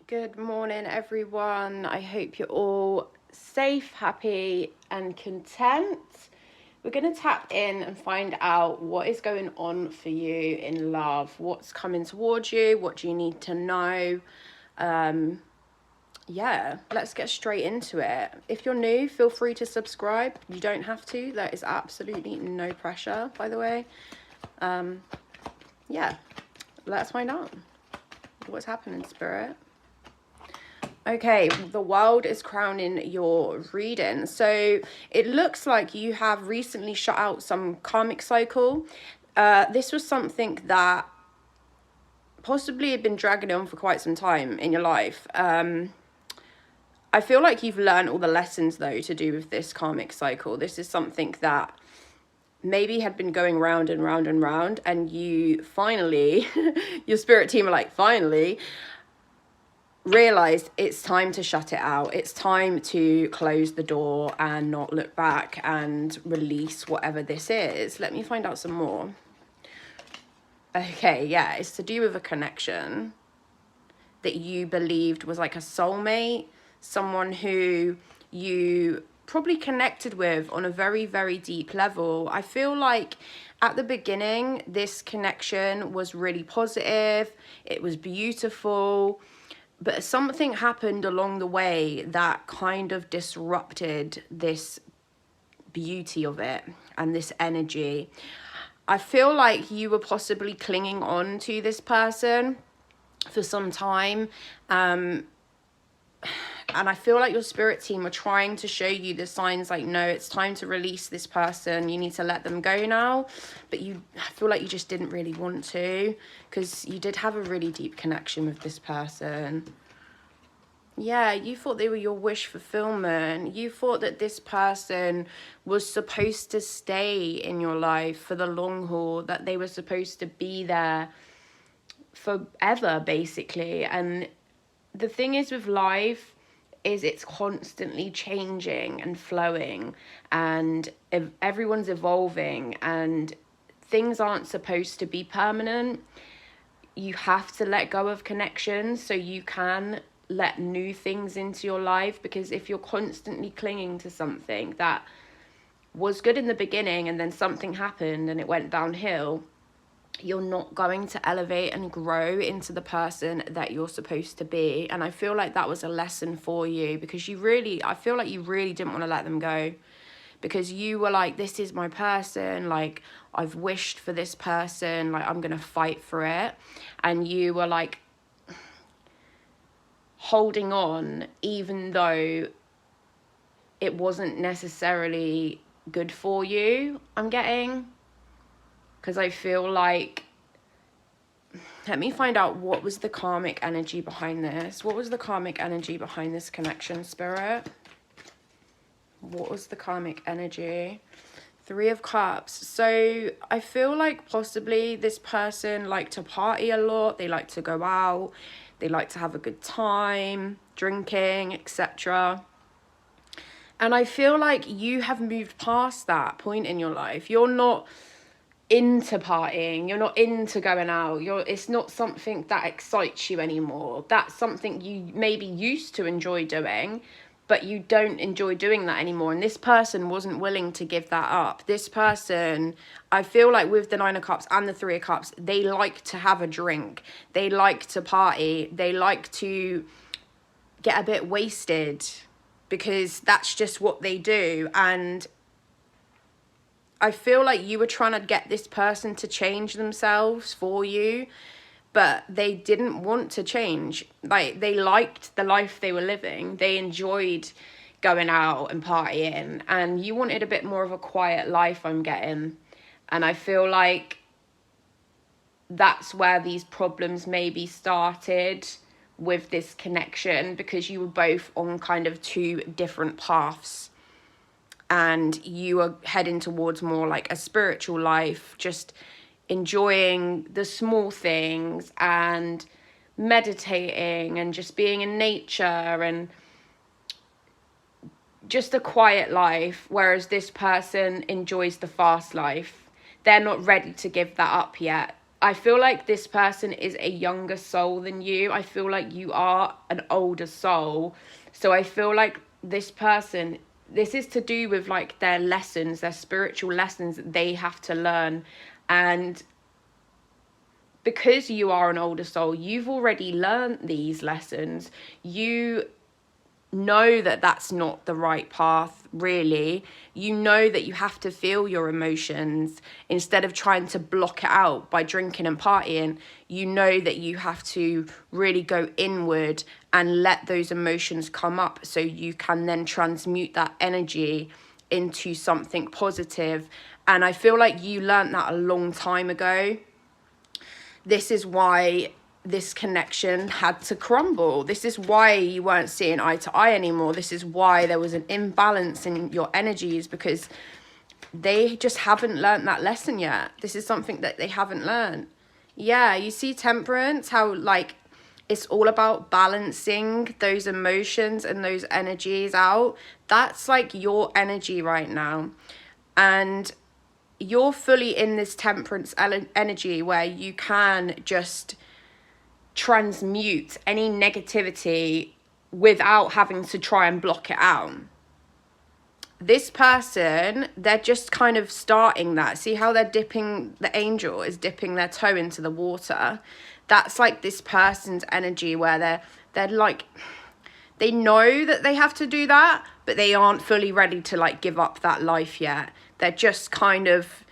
Good morning, everyone. I hope you're all safe, happy, and content. We're going to tap in and find out what is going on for you in love, what's coming towards you, what do you need to know. Yeah, let's get straight into it. If you're new, feel free to subscribe. You don't have to. There is absolutely no pressure, by the way. Yeah, let's find out what's happening, Spirit. Okay, the world is crowning your reading. So it looks like you have recently shut out some karmic cycle. This was something that possibly had been dragging on for quite some time in your life. I feel like you've learned all the lessons, though, to do with this karmic cycle. This is something that maybe had been going round and round and round, and you finally, your spirit team are like, finally realized it's time to shut it out. It's time to close the door and not look back and release whatever this is. Let me find out some more. Okay, yeah, it's to do with a connection that you believed was like a soulmate, someone who you probably connected with on a very, very deep level. I feel like at the beginning, this connection was really positive. It was beautiful. But something happened along the way that kind of disrupted this beauty of it and this energy. I feel like you were possibly clinging on to this person for some time. And I feel like your spirit team are trying to show you the signs like, no, it's time to release this person. You need to let them go now. But I feel like you just didn't really want to, because you did have a really deep connection with this person. Yeah, you thought they were your wish fulfillment. You thought that this person was supposed to stay in your life for the long haul, that they were supposed to be there forever, basically. And the thing is with life is it's constantly changing and flowing, and everyone's evolving, and things aren't supposed to be permanent. You have to let go of connections so you can let new things into your life, because if you're constantly clinging to something that was good in the beginning and then something happened and it went downhill, you're not going to elevate and grow into the person that you're supposed to be. And I feel like that was a lesson for you, because I feel like you really didn't want to let them go, because you were like, this is my person, like I've wished for this person, like I'm gonna fight for it. And you were like holding on even though it wasn't necessarily good for you, I'm getting. Because I feel like, let me find out what was the karmic energy behind this. What was the karmic energy behind this connection, Spirit? What was the karmic energy? 3 of Cups. So I feel like possibly this person liked to party a lot. They like to go out. They like to have a good time, drinking, etc. And I feel like you have moved past that point in your life. You're not into partying, you're not into going out, it's not something that excites you anymore. That's something you maybe used to enjoy doing, but you don't enjoy doing that anymore. And this person wasn't willing to give that up. This person, I feel like with the 9 of Cups and the 3 of Cups, they like to have a drink, they like to party, they like to get a bit wasted, because that's just what they do. And I feel like you were trying to get this person to change themselves for you, but they didn't want to change. Like, they liked the life they were living. They enjoyed going out and partying, and you wanted a bit more of a quiet life, I'm getting. And I feel like that's where these problems maybe started with this connection, because you were both on kind of 2 different paths. And you are heading towards more like a spiritual life, just enjoying the small things and meditating and just being in nature and just a quiet life. Whereas this person enjoys the fast life. They're not ready to give that up yet. I feel like this person is a younger soul than you. I feel like you are an older soul. So I feel like this person, this is to do with like their lessons, their spiritual lessons that they have to learn. And because you are an older soul, you've already learned these lessons. You know that that's not the right path, really. You know that you have to feel your emotions instead of trying to block it out by drinking and partying. You know that you have to really go inward and let those emotions come up so you can then transmute that energy into something positive. And I feel like you learned that a long time ago. This is why this connection had to crumble. This is why you weren't seeing eye to eye anymore. This is why there was an imbalance in your energies, because they just haven't learned that lesson yet. This is something that they haven't learned. Yeah, you see Temperance, how like it's all about balancing those emotions and those energies out. That's like your energy right now. And you're fully in this Temperance energy where you can just transmute any negativity without having to try and block it out. This person, they're just kind of starting that. See how they're dipping, the angel is dipping their toe into the water. That's like this person's energy where they're like, they know that they have to do that, but they aren't fully ready to like give up that life yet. They're just kind of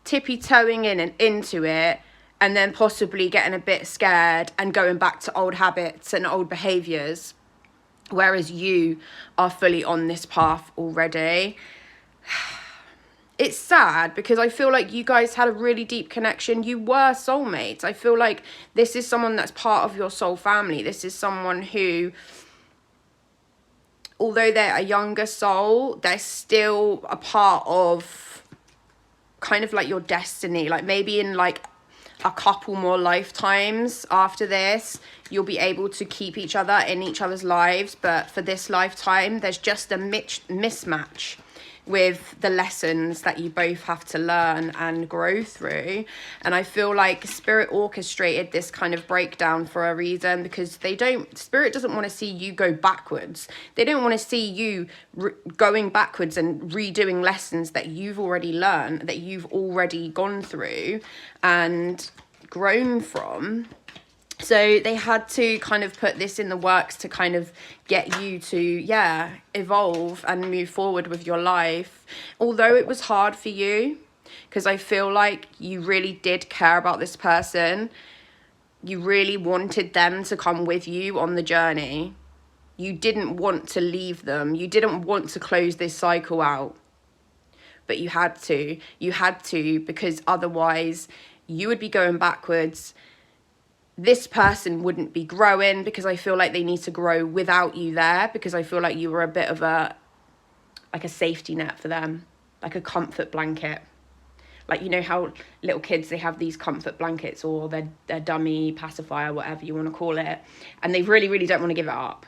tippy-toeing in and into it, and then possibly getting a bit scared and going back to old habits and old behaviours. Whereas you are fully on this path already. It's sad because I feel like you guys had a really deep connection. You were soulmates. I feel like this is someone that's part of your soul family. This is someone who, although they're a younger soul, they're still a part of kind of like your destiny. Like maybe in like a couple more lifetimes after this, you'll be able to keep each other in each other's lives. But for this lifetime, there's just a mismatch with the lessons that you both have to learn and grow through. And I feel like Spirit orchestrated this kind of breakdown for a reason, because Spirit doesn't want to see you go backwards. They don't want to see you going backwards and redoing lessons that you've already learned, that you've already gone through and grown from. So they had to kind of put this in the works to kind of get you to, evolve and move forward with your life. Although it was hard for you, because I feel like you really did care about this person. You really wanted them to come with you on the journey. You didn't want to leave them. You didn't want to close this cycle out. But you had to. You had to, because otherwise you would be going backwards. This person wouldn't be growing, because I feel like they need to grow without you there, because I feel like you were a bit of a safety net for them, like a comfort blanket. Like, you know how little kids, they have these comfort blankets or their dummy pacifier, whatever you want to call it, and they really, really don't want to give it up.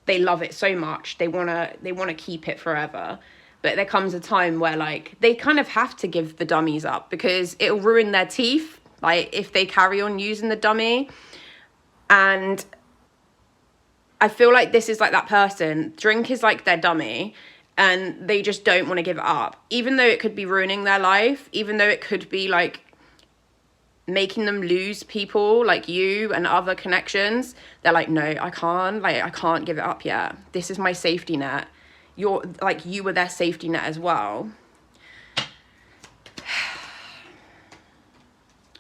They love it so much. They want to keep it forever. But there comes a time where like they kind of have to give the dummies up, because it'll ruin their teeth. Like, if they carry on using the dummy. And I feel like this is like that person. Drink is like their dummy, and they just don't want to give it up. Even though it could be ruining their life, even though it could be like making them lose people like you and other connections, they're like, no, I can't give it up yet. This is my safety net. You were their safety net as well.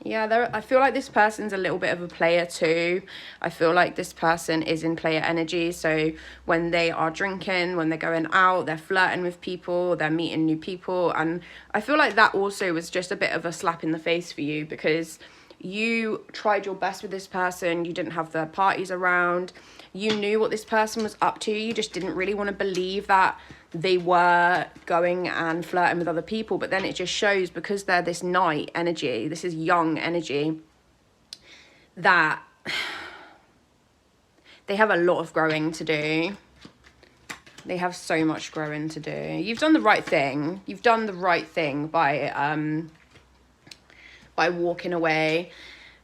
Yeah, I feel like this person's a little bit of a player too. I feel like this person is in player energy. So when they are drinking, when they're going out, they're flirting with people, they're meeting new people. And I feel like that also was just a bit of a slap in the face for you, because you tried your best with this person. You didn't have the parties around. You knew what this person was up to. You just didn't really want to believe that they were going and flirting with other people. But then it just shows, because they're this night energy, this is young energy, that they have a lot of growing to do. They have so much growing to do. You've done the right thing. You've done the right thing by by walking away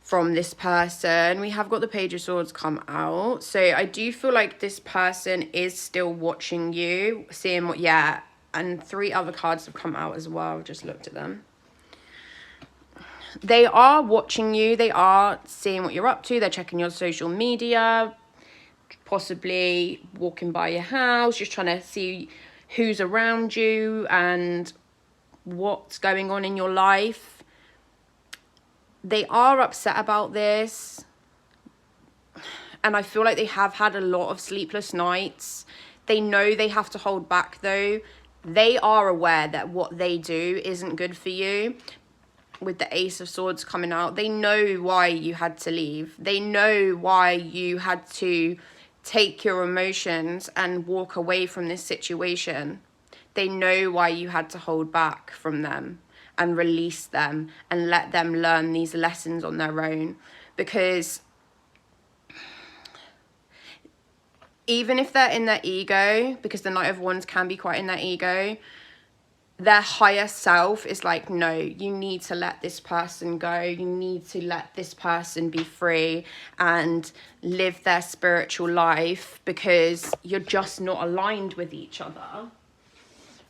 from this person. We have got the Page of Swords come out. So I do feel like this person is still watching you, seeing what, yeah. And 3 other cards have come out as well. Just looked at them. They are watching you. They are seeing what you're up to. They're checking your social media, possibly walking by your house, just trying to see who's around you and what's going on in your life. They are upset about this. And I feel like they have had a lot of sleepless nights. They know they have to hold back though. They are aware that what they do isn't good for you. With the Ace of Swords coming out, they know why you had to leave. They know why you had to take your emotions and walk away from this situation. They know why you had to hold back from them and release them and let them learn these lessons on their own. Because even if they're in their ego, because the Knight of Wands can be quite in their ego, their higher self is like, no, you need to let this person go. You need to let this person be free and live their spiritual life, because you're just not aligned with each other.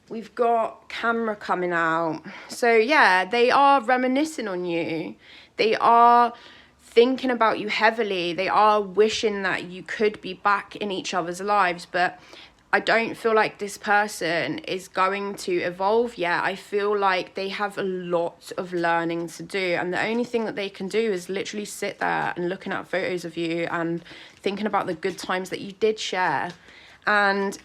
We've got Camera coming out. So yeah, they are reminiscing on you. They are thinking about you heavily. They are wishing that you could be back in each other's lives, but I don't feel like this person is going to evolve yet. I feel like they have a lot of learning to do, and the only thing that they can do is literally sit there and looking at photos of you and thinking about the good times that you did share, and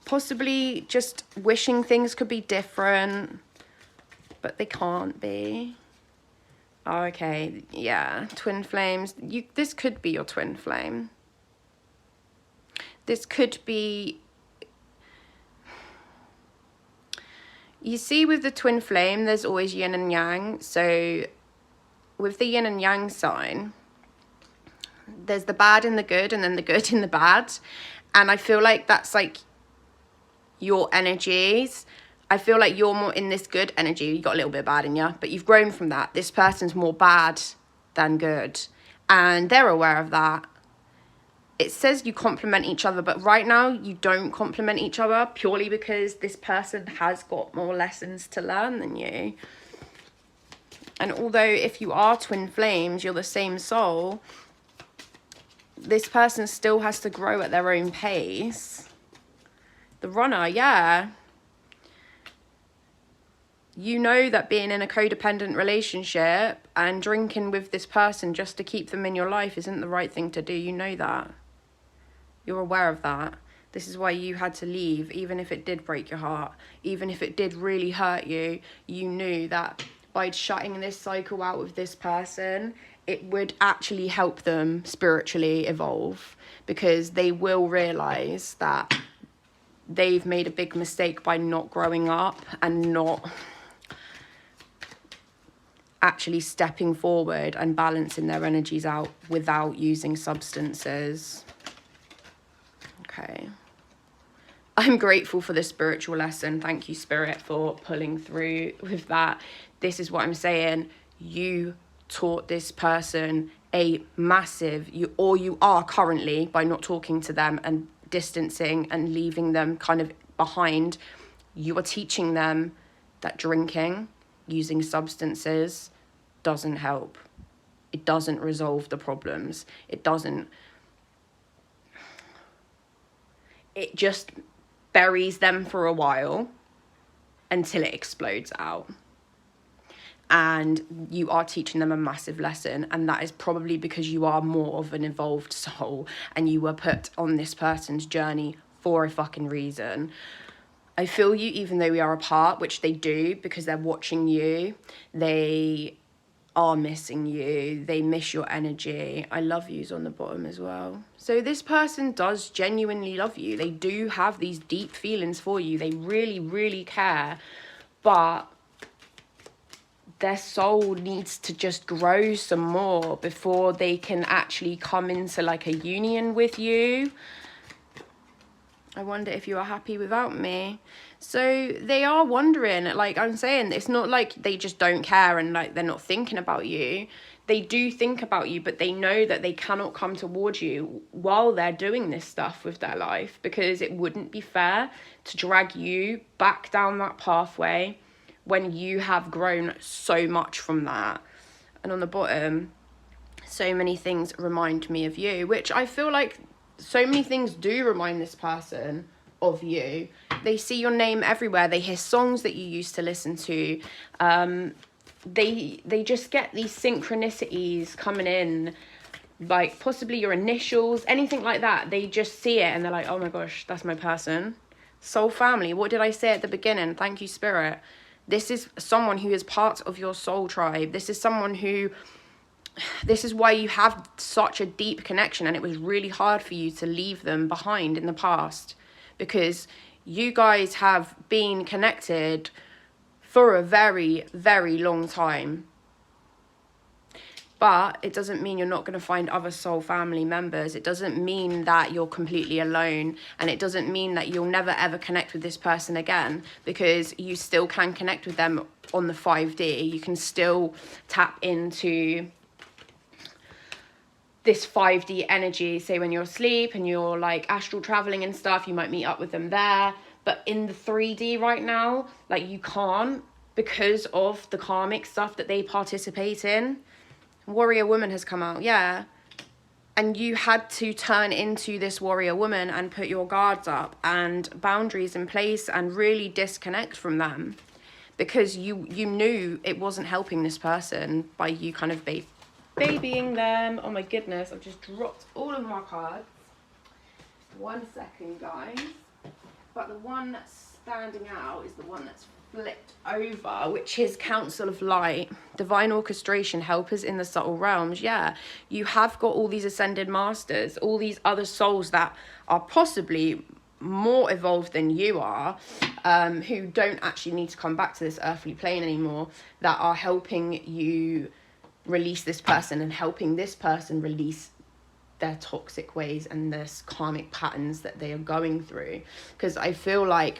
possibly just wishing things could be different, but they can't be. Oh, okay, yeah, twin flames. This could be your twin flame. This could be, you see with the twin flame, there's always yin and yang. So with the yin and yang sign, there's the bad and the good, and then the good and the bad. And I feel like that's like your energies. I feel like you're more in this good energy. You got a little bit of bad in you, but you've grown from that. This person's more bad than good, and they're aware of that. It says you complement each other, but right now you don't complement each other, purely because this person has got more lessons to learn than you. And although if you are twin flames, you're the same soul, this person still has to grow at their own pace. The Runner, yeah. You know that being in a codependent relationship and drinking with this person just to keep them in your life isn't the right thing to do. You know that. You're aware of that. This is why you had to leave, even if it did break your heart, even if it did really hurt you. You knew that by shutting this cycle out with this person, it would actually help them spiritually evolve, because they will realize that they've made a big mistake by not growing up and not actually stepping forward and balancing their energies out without using substances. Okay. I'm grateful for this spiritual lesson. Thank you, Spirit, for pulling through with that. This is what I'm saying. You taught this person a massive, you are currently, by not talking to them and distancing and leaving them kind of behind, you are teaching them that drinking, using substances, doesn't help. It doesn't resolve the problems. It just buries them for a while until it explodes out. And you are teaching them a massive lesson, and that is probably because you are more of an evolved soul and you were put on this person's journey for a fucking reason. I feel you, even though we are apart, which they do, because they're watching you. They are missing you. They miss your energy. I love yous on the bottom as well. So this person does genuinely love you. They do have these deep feelings for you. They really, really care. But their soul needs to just grow some more before they can actually come into like a union with you. I wonder if you are happy without me. So they are wondering, like I'm saying, it's not like they just don't care and like they're not thinking about you. They do think about you, but they know that they cannot come towards you while they're doing this stuff with their life, because it wouldn't be fair to drag you back down that pathway when you have grown so much from that. And on the bottom, so many things remind me of you, which I feel like so many things do remind this person of you. They see your name everywhere. They hear songs that you used to listen to. They just get these synchronicities coming in, like possibly your initials, anything like that. They just see it and they're like, oh my gosh, that's my person. Soul family. What did I say at the beginning? Thank you, Spirit. This is someone who is part of your soul tribe. This is someone who... This is why you have such a deep connection, and it was really hard for you to leave them behind in the past, because you guys have been connected for a very, very long time. But it doesn't mean you're not going to find other soul family members. It doesn't mean that you're completely alone, and it doesn't mean that you'll never ever connect with this person again, because you still can connect with them on the 5D. You can still tap into this 5D energy. Say when you're asleep and you're like astral traveling and stuff, you might meet up with them there. But in the 3D right now, like you can't, because of the karmic stuff that they participate in. Warrior woman has come out, yeah. And you had to turn into this warrior woman and put your guards up and boundaries in place and really disconnect from them, because you knew it wasn't helping this person by you kind of babying them. Oh my goodness, I've just dropped all of my cards. 1 second, guys. But the one that's standing out is the one that's flipped over, which is Council of Light, Divine Orchestration, Helpers in the Subtle Realms. Yeah, you have got all these ascended masters, all these other souls that are possibly more evolved than you are, who don't actually need to come back to this earthly plane anymore, that are helping you release this person and helping this person release their toxic ways and this karmic patterns that they are going through. Because I feel like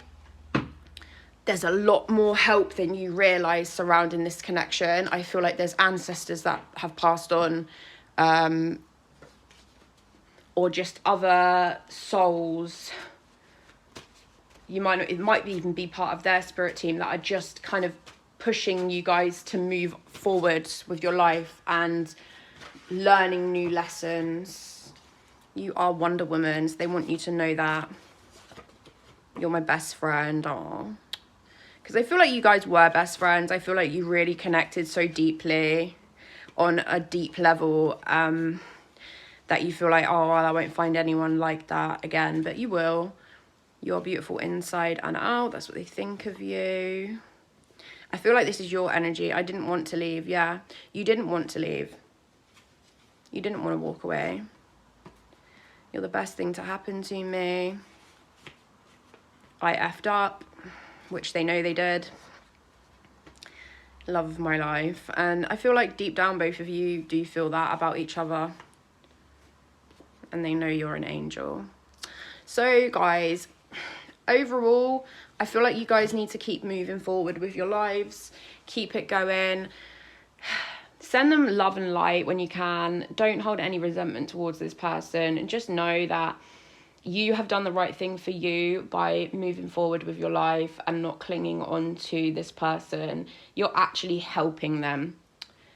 there's a lot more help than you realize surrounding this connection. I feel like there's ancestors that have passed on, or just other souls. It might even be part of their spirit team that are just kind of pushing you guys to move forwards with your life and learning new lessons. You are Wonder Womans. They want you to know that. You're my best friend. Aww. Because I feel like you guys were best friends. I feel like you really connected so deeply on a deep level, that you feel like, oh, well, I won't find anyone like that again. But you will. You're beautiful inside and out. That's what they think of you. I feel like this is your energy. I didn't want to leave. Yeah, you didn't want to leave. You didn't want to walk away. You're the best thing to happen to me. I effed up, which they know they did. Love of my life. And I feel like deep down both of you do feel that about each other. And they know you're an angel. So guys, overall, I feel like you guys need to keep moving forward with your lives. Keep it going. Send them love and light when you can. Don't hold any resentment towards this person. And just know that you have done the right thing for you by moving forward with your life and not clinging on to this person. You're actually helping them.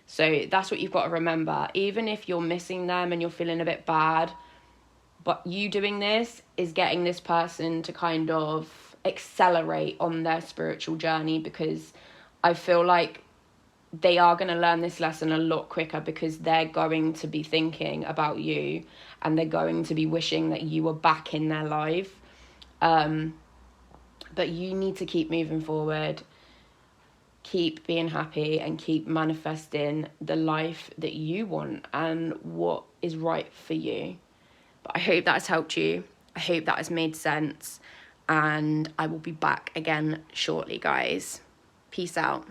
So that's what you've got to remember. Even if you're missing them and you're feeling a bit bad, but you doing this is getting this person to kind of accelerate on their spiritual journey, because I feel like they are going to learn this lesson a lot quicker, because they're going to be thinking about you and they're going to be wishing that you were back in their life. But you need to keep moving forward, keep being happy and keep manifesting the life that you want and what is right for you. But I hope that has helped you. I hope that has made sense. And I will be back again shortly, guys. Peace out.